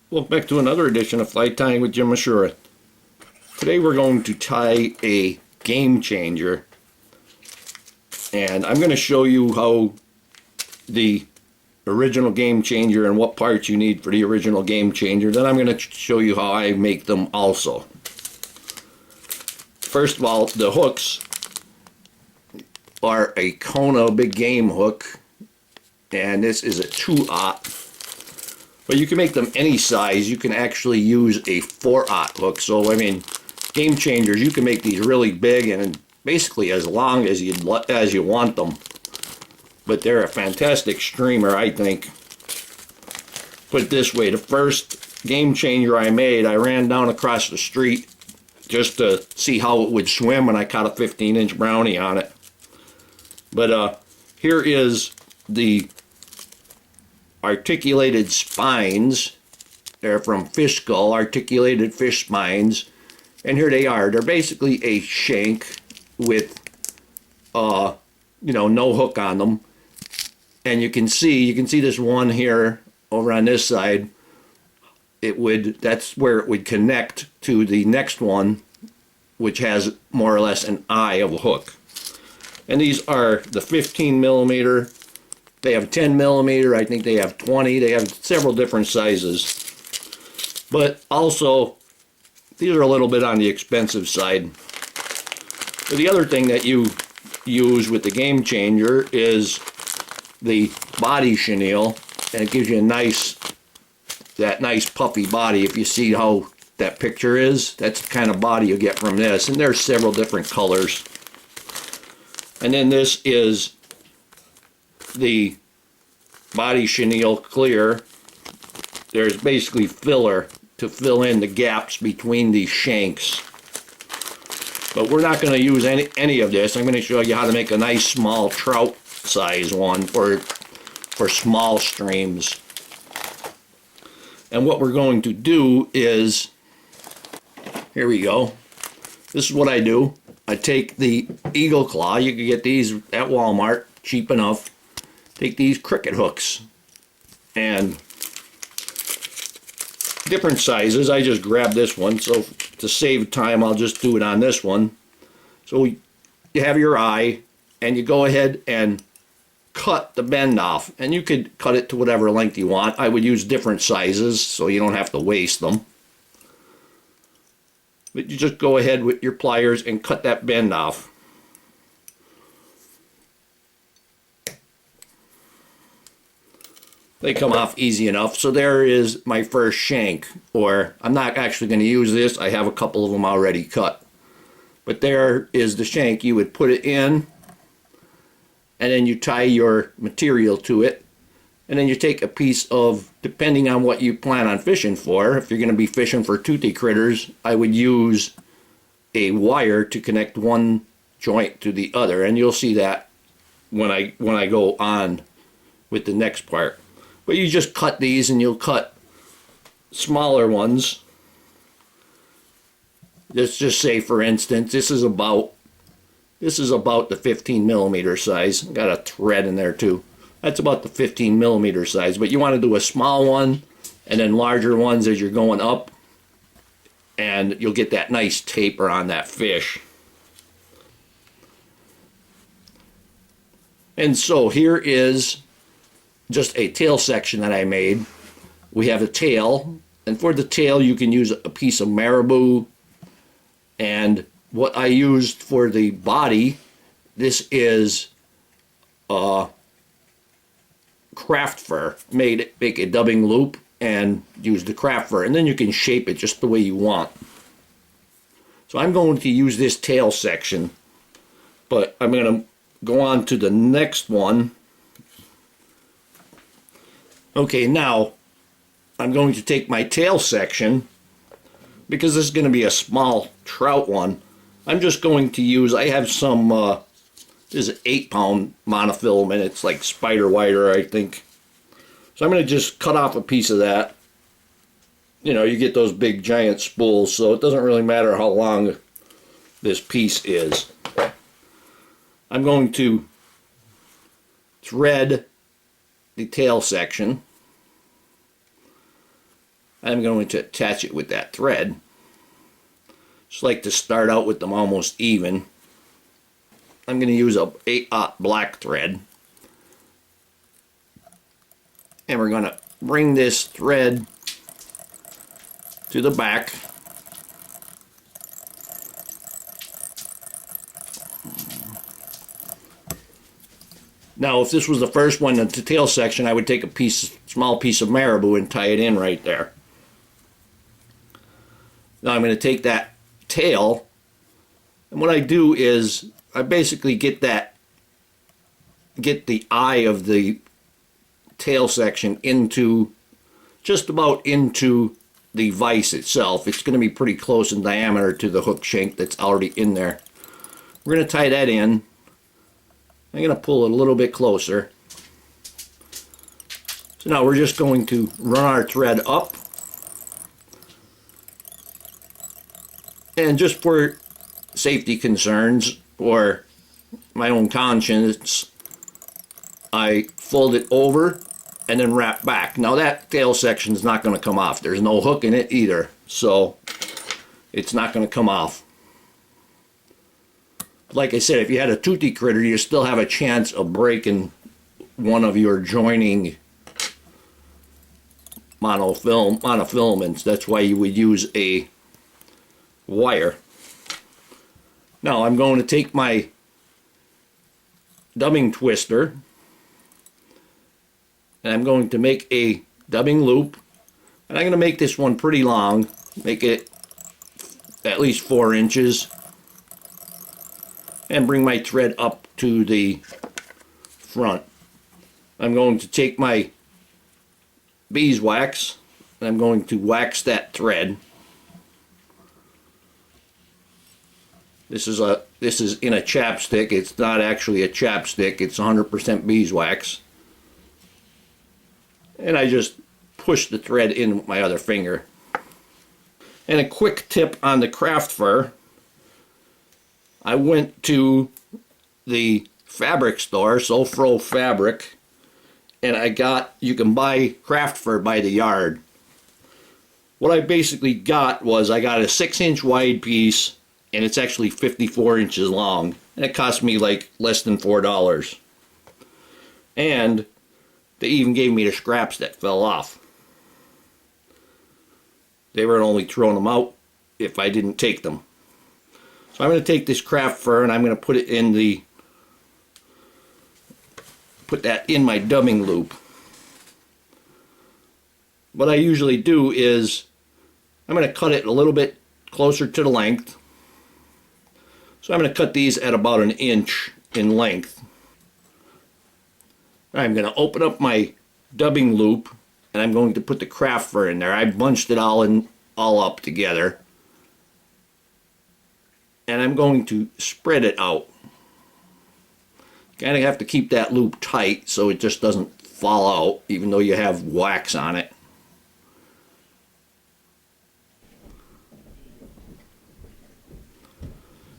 Welcome back to another edition of Fly Tying with Jim Misiura. Today we're going to tie a game changer, and I'm going to show you how the original game changer and what parts you need for the original game changer. Then I'm going to show you how I make them also. First of all, the hooks are a Kona big game hook, and this is a 2/0. But you can make them any size. You can actually use a 4/0 hook. So, I mean, game changers, you can make these really big and basically as long as you want them. But they're a fantastic streamer, I think. Put it this way, the first game changer I made, I ran down across the street just to see how it would swim, and I caught a 15-inch brownie on it. But here is the articulated spines. They're from Fish Skull, articulated fish spines, and here they are. They're basically a shank with no hook on them. And you can see this one here over on this side. That's where it would connect to the next one, which has more or less an eye of a hook. And these are the 15 millimeter. They have 10 millimeter, I think they have 20, they have several different sizes. But also, these are a little bit on the expensive side. But the other thing that you use with the game changer is the body chenille, and it gives you that nice puffy body. If you see how that picture is, that's the kind of body you get from this. And there's several different colors. And then this is the body chenille clear. There's basically filler to fill in the gaps between these shanks. But we're not going to use any of this. I'm going to show you how to make a nice small trout size one for small streams. And what we're going to do is, here we go. This is what I do. I take the eagle claw. You can get these at Walmart, cheap enough. Take these cricket hooks, and different sizes. I just grabbed this one, so to save time I'll just do it on this one. So you have your eye, and you go ahead and cut the bend off, and you could cut it to whatever length you want. I would use different sizes so you don't have to waste them. But you just go ahead with your pliers and cut that bend off. They come off easy enough. So there is my first shank, or I'm not actually going to use this. I have a couple of them already cut. But there is the shank. You would put it in, and then you tie your material to it. And then you take a piece of, depending on what you plan on fishing for, if you're going to be fishing for toothy critters, I would use a wire to connect one joint to the other. And you'll see that when I go on with the next part. But you just cut these, and you'll cut smaller ones. Let's just say, for instance, this is about the 15 millimeter size. Got a thread in there too. That's about the 15 millimeter size. But you want to do a small one and then larger ones as you're going up, and you'll get that nice taper on that fish. And so here is just a tail section that I made. We have a tail, and for the tail you can use a piece of Marabou. And what I used for the body, this is craft fur. Make a dubbing loop and use the craft fur, and then you can shape it just the way you want. So I'm going to use this tail section, but I'm going to go on to the next one. Okay, now I'm going to take my tail section, because this is going to be a small trout one. I'm just going to use, I have some, this is an 8-pound monofilament. It's like spider wire, I think. So I'm going to just cut off a piece of that. You know, you get those big giant spools, so it doesn't really matter how long this piece is. I'm going to thread the tail section. I'm going to attach it with that thread. Just like to start out with them almost even. I'm going to use a 8/0 black thread. And we're going to bring this thread to the back. Now, if this was the first one in the tail section, I would take a small piece of Marabou and tie it in right there. Now I'm going to take that tail, and what I do is I basically get the eye of the tail section into, just about into the vise itself. It's going to be pretty close in diameter to the hook shank that's already in there. We're going to tie that in. I'm going to pull it a little bit closer. So now we're just going to run our thread up. And just for safety concerns or my own conscience, I fold it over and then wrap back. Now that tail section is not going to come off. There's no hook in it either, so it's not going to come off. Like I said, if you had a toothy critter, you still have a chance of breaking one of your joining monofilaments. That's why you would use a wire. Now I'm going to take my dubbing twister and I'm going to make a dubbing loop, and I'm going to make this one pretty long, make it at least 4 inches, and bring my thread up to the front. I'm going to take my beeswax and I'm going to wax that thread. This is in a chapstick. It's not actually a chapstick. It's 100% beeswax. And I just push the thread in with my other finger. And a quick tip on the craft fur. I went to the fabric store, So-Fro Fabric, and you can buy craft fur by the yard. What I basically got was I got a 6-inch wide piece, and it's actually 54 inches long, and it cost me like less than $4. And they even gave me the scraps that fell off. They were only throwing them out if I didn't take them. So I'm going to take this craft fur and I'm going to put that in my dubbing loop. What I usually do is I'm going to cut it a little bit closer to the length. So I'm going to cut these at about 1 inch in length. I'm going to open up my dubbing loop and I'm going to put the craft fur in there. I bunched it all up together. And I'm going to spread it out. Kind of have to keep that loop tight so it just doesn't fall out, even though you have wax on it.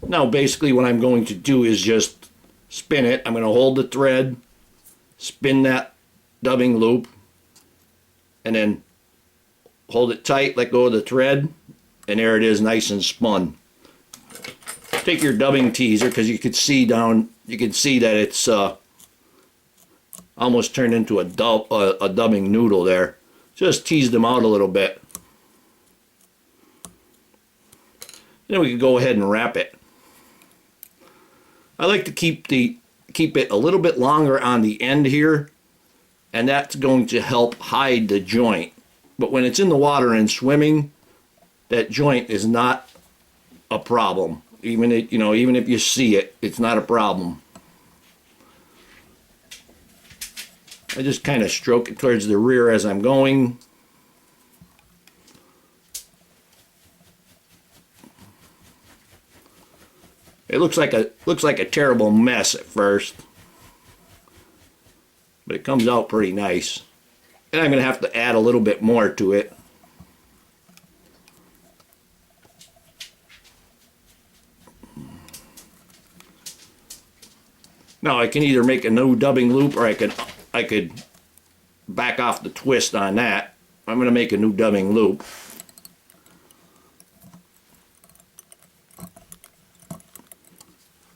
Now basically what I'm going to do is just spin it. I'm going to hold the thread, spin that dubbing loop, and then hold it tight, let go of the thread, and there it is, nice and spun. Take your dubbing teaser, because you can see that it's almost turned into a dubbing noodle there. Just tease them out a little bit. Then we can go ahead and wrap it. I like to keep it a little bit longer on the end here, and that's going to help hide the joint. But when it's in the water and swimming, that joint is not a problem. Even if you see it, it's not a problem. I just kind of stroke it towards the rear as I'm going. It looks like a terrible mess at first, but it comes out pretty nice. And I'm going to have to add a little bit more to it. Now I can either make a new dubbing loop, or I could back off the twist on that. I'm going to make a new dubbing loop.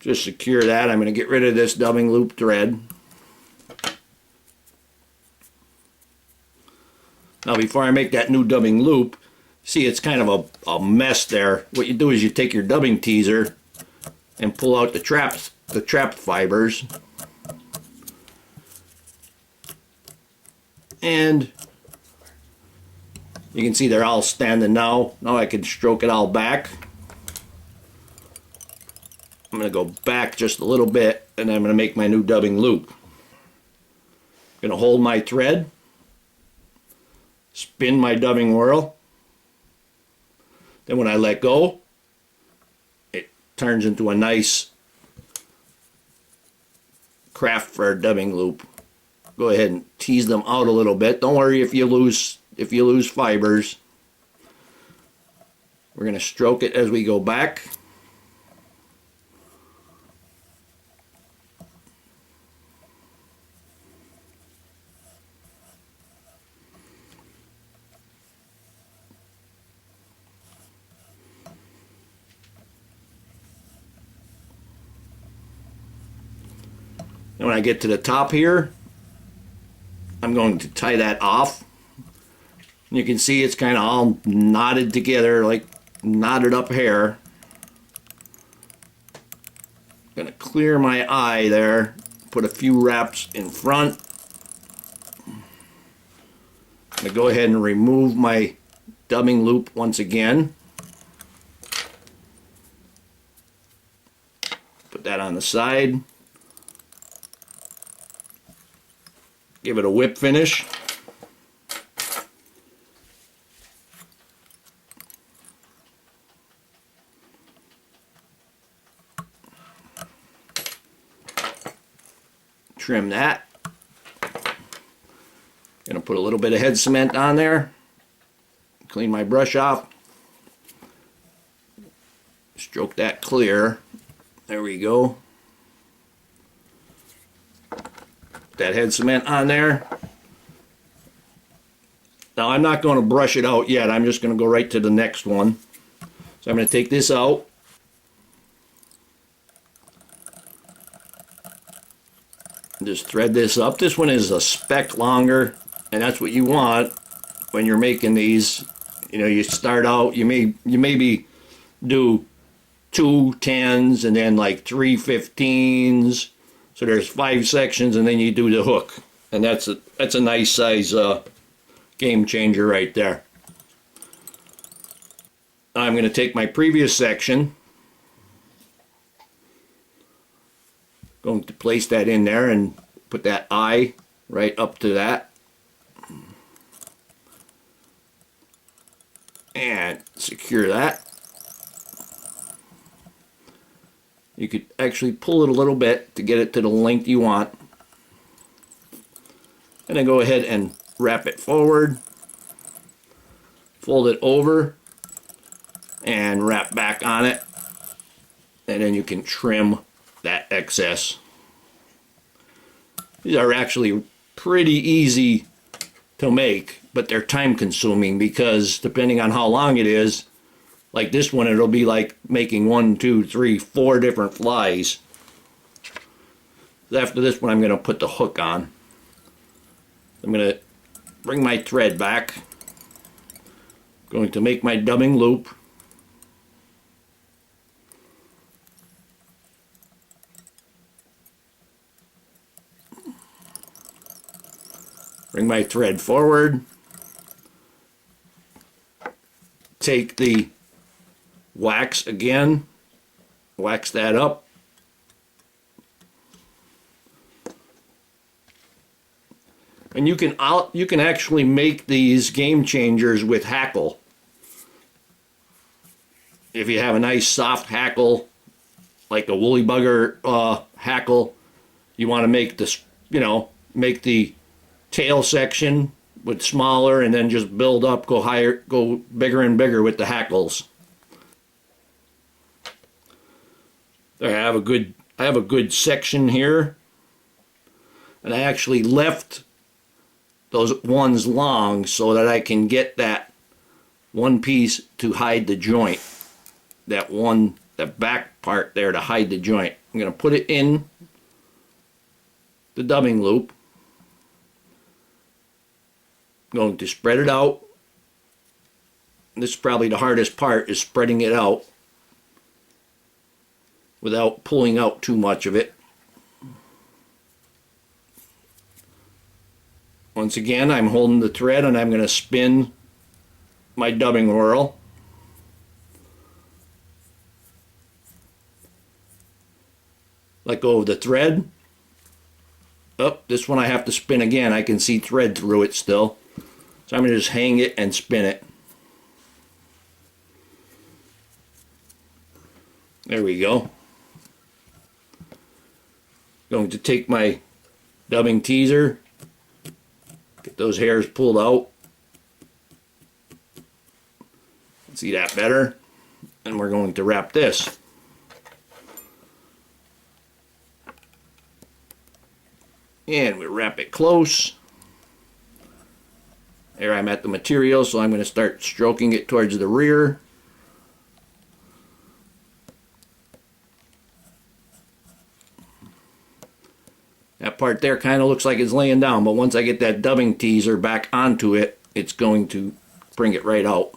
Just secure that. I'm going to get rid of this dubbing loop thread. Now before I make that new dubbing loop, see it's kind of a mess there. What you do is you take your dubbing teaser and pull out the trap fibers. And you can see they're all standing now. Now I can stroke it all back. I'm going to go back just a little bit and I'm going to make my new dubbing loop. I'm going to hold my thread, spin my dubbing whirl. Then when I let go, it turns into a nice craft for a dubbing loop. Go ahead and tease them out a little bit. Don't worry if you lose fibers. We're going to stroke it as we go back. And when I get to the top here, I'm going to tie that off. You can see it's kind of all knotted together, like knotted up hair. Gonna clear my eye there, put a few wraps in front. I'm gonna go ahead and remove my dubbing loop once again. Put that on the side. Give it a whip finish. Trim that. Gonna put a little bit of head cement on there. Clean my brush off. Stroke that clear. There we go. That head cement on there. Now I'm not going to brush it out yet. I'm just going to go right to the next one. So I'm going to take this out. Just thread this up. This one is a speck longer, and that's what you want when you're making these. You know, you start out, you maybe do 2 10s and then like 3 15s. So there's 5 sections, and then you do the hook, and that's a nice size game changer right there. Now I'm going to take my previous section, going to place that in there and put that eye right up to that, and secure that. You could actually pull it a little bit to get it to the length you want. And then go ahead and wrap it forward, fold it over, and wrap back on it. And then you can trim that excess. These are actually pretty easy to make, but they're time consuming because depending on how long it is, like this one, it'll be like making 1, 2, 3, 4 different flies. After this one, I'm going to put the hook on. I'm going to bring my thread back. Going to make my dubbing loop. Bring my thread forward. Take the wax again, wax that up. And you can actually make these game changers with hackle. If you have a nice soft hackle, like a woolly bugger hackle, you want to make this, make the tail section with smaller, and then just build up, go higher, go bigger and bigger with the hackles. There, I have a good section here, and I actually left those ones long so that I can get that one piece to hide the joint. The back part there to hide the joint. I'm going to put it in the dubbing loop. I'm going to spread it out. This is probably the hardest part, is spreading it out without pulling out too much of it. Once again, I'm holding the thread and I'm going to spin my dubbing whirl. Let go of the thread. Oh, this one I have to spin again. I can see thread through it still. So I'm going to just hang it and spin it. There we go. Going to take my dubbing teaser, get those hairs pulled out. See that better? And we're going to wrap this. And we wrap it close. There, I'm at the material, so I'm going to start stroking it towards the rear. That part there kind of looks like it's laying down, but once I get that dubbing teaser back onto it, it's going to bring it right out.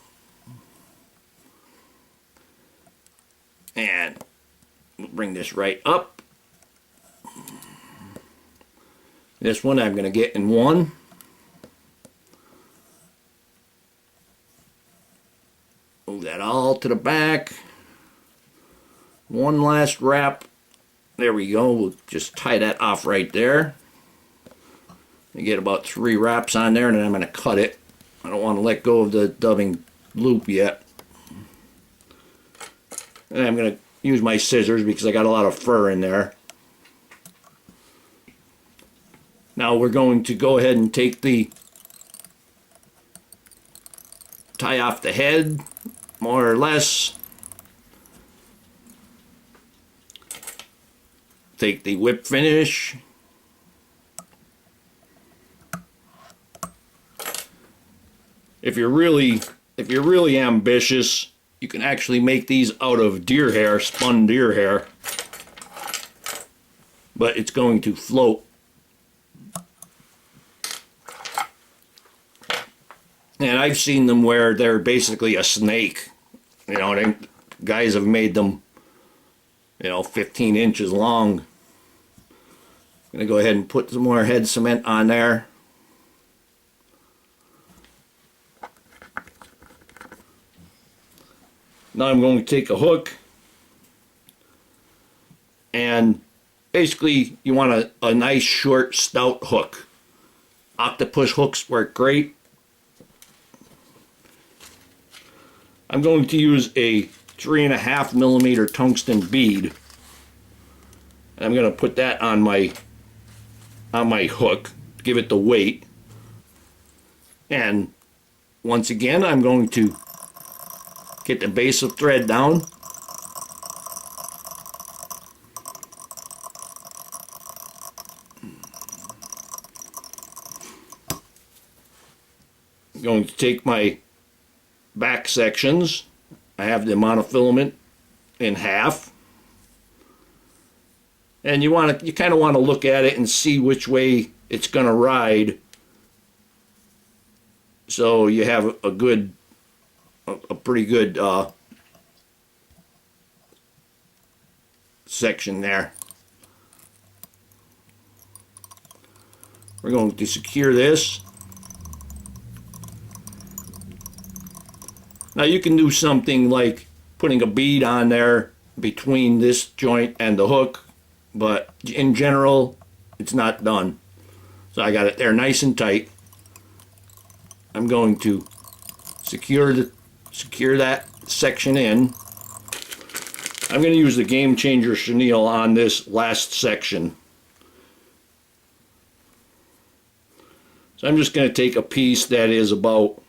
And we'll bring this right up. This one I'm going to get in one. Move that all to the back. One last wrap. There we go. We'll just tie that off right there. I get about 3 wraps on there, and then I'm going to cut it. I don't want to let go of the dubbing loop yet. And I'm going to use my scissors because I got a lot of fur in there. Now we're going to go ahead and take the tie off the head, more or less. Take the whip finish. If you're really ambitious, you can actually make these out of deer hair, spun deer hair. But it's going to float. And I've seen them where they're basically a snake. You know, guys have made them, 15 inches long. I'm going to go ahead and put some more head cement on there. Now I'm going to take a hook, and basically you want a nice short stout hook. Octopus hooks work great. I'm going to use a 3.5mm tungsten bead. I'm going to put that on my hook, give it the weight. And once again, I'm going to get the base of thread down. I'm going to take my back sections. I have the monofilament in half, and you kind of want to look at it and see which way it's going to ride, so you have a pretty good section there. We're going to secure this. Now you can do something like putting a bead on there between this joint and the hook, but in general it's not done. So I got it there nice and tight. I'm going to secure that section in. I'm going to use the Game Changer chenille on this last section. So I'm just going to take a piece that is about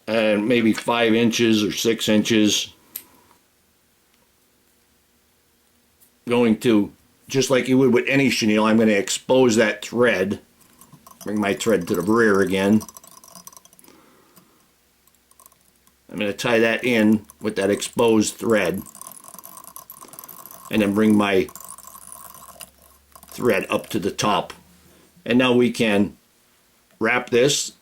maybe 5 inches or 6 inches. Going to, just like you would with any chenille, I'm going to expose that thread. Bring my thread to the rear again. I'm going to tie that in with that exposed thread. And then bring my thread up to the top. And now we can wrap this.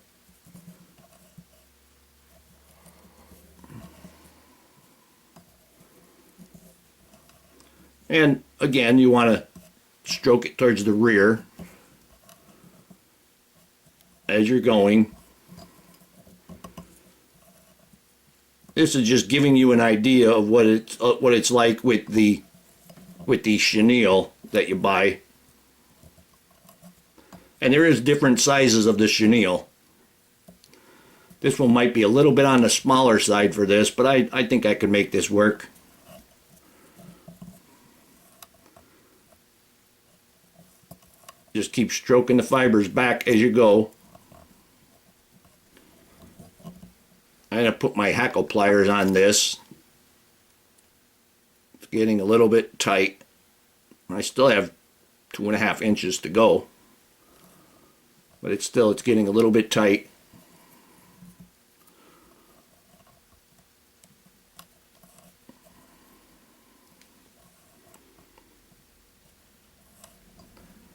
And again, you want to stroke it towards the rear as you're going. This is just giving you an idea of what it's like with the chenille that you buy. And there is different sizes of the chenille. This one might be a little bit on the smaller side for this, but I think I could make this work. Just keep stroking the fibers back as you go. I'm going to put my hackle pliers on this. It's getting a little bit tight. I still have 2.5 inches to go. But it's getting a little bit tight.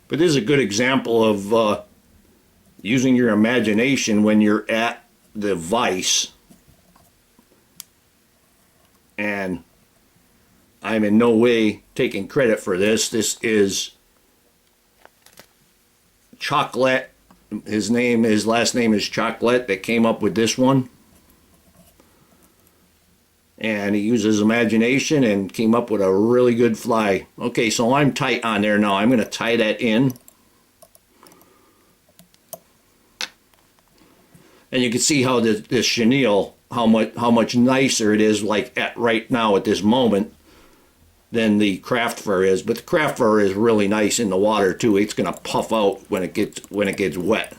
But this is a good example of using your imagination when you're at the vise. And I'm in no way taking credit for this. This is Chocolate. His last name is Chocolate that came up with this one. And he used his imagination and came up with a really good fly. Okay, so I'm tight on there now. I'm going to tie that in. And you can see how this chenille, how much nicer it is like right now at this moment than the craft fur is. But the craft fur is really nice in the water too. It's going to puff out when it gets wet.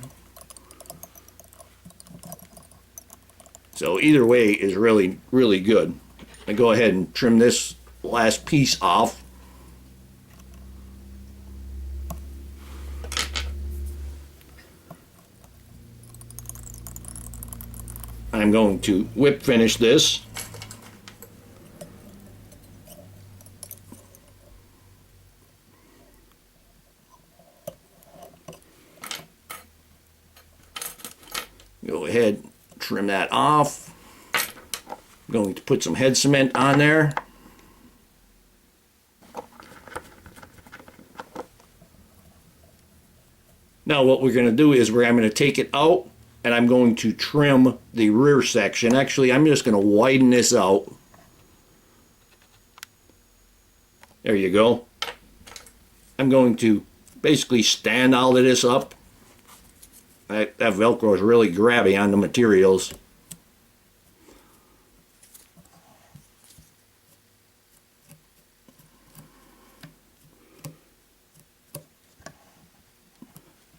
So either way is really, really good. I go ahead and trim this last piece off. I'm going to whip finish this. Go ahead, trim that off. I'm going to put some head cement on there. Now what we're going to do is I'm going to take it out and I'm going to trim the rear section. Actually, I'm just going to widen this out. There you go. I'm going to basically stand all of this up. That Velcro is really grabby on the materials.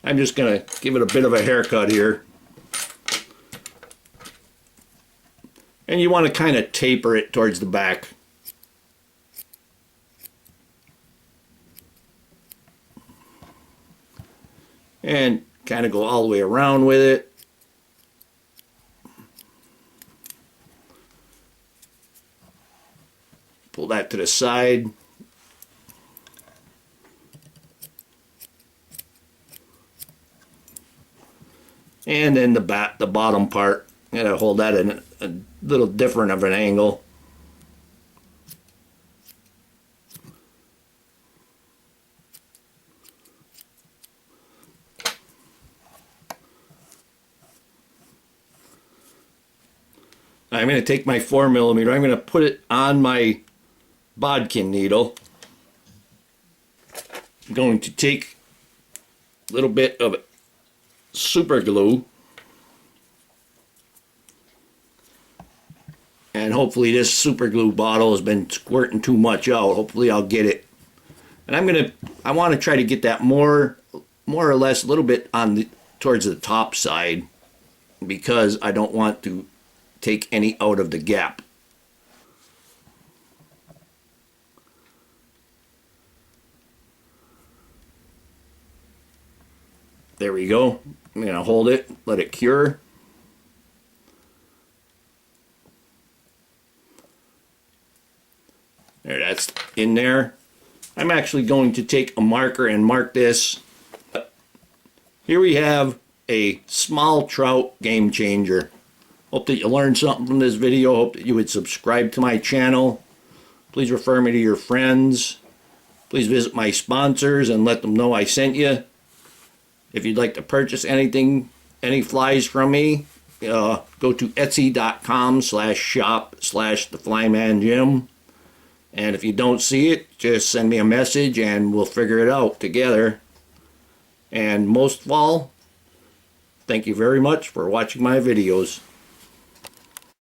I'm just going to give it a bit of a haircut here. And you want to kind of taper it towards the back. And kind of go all the way around with it. Pull that to the side. And then the bottom part, you gotta hold that in a little different of an angle. I'm going to take my 4mm, I'm going to put it on my bodkin needle. I'm going to take a little bit of super glue. And hopefully this super glue bottle has been squirting too much out. Hopefully I'll get it. And I want to try to get that more or less a little bit on towards the top side, because I don't want to take any out of the gap. There we go. I'm going to hold it, let it cure. There, that's in there. I'm actually going to take a marker and mark this. Here we have a small trout game changer. Hope that you learned something from this video. Hope that you would subscribe to my channel. Please refer me to your friends. Please visit my sponsors and let them know I sent you. If you'd like to purchase anything, any flies from me, go to etsy.com/shop/theflymanjim. And if you don't see it, just send me a message and we'll figure it out together. And most of all, thank you very much for watching my videos.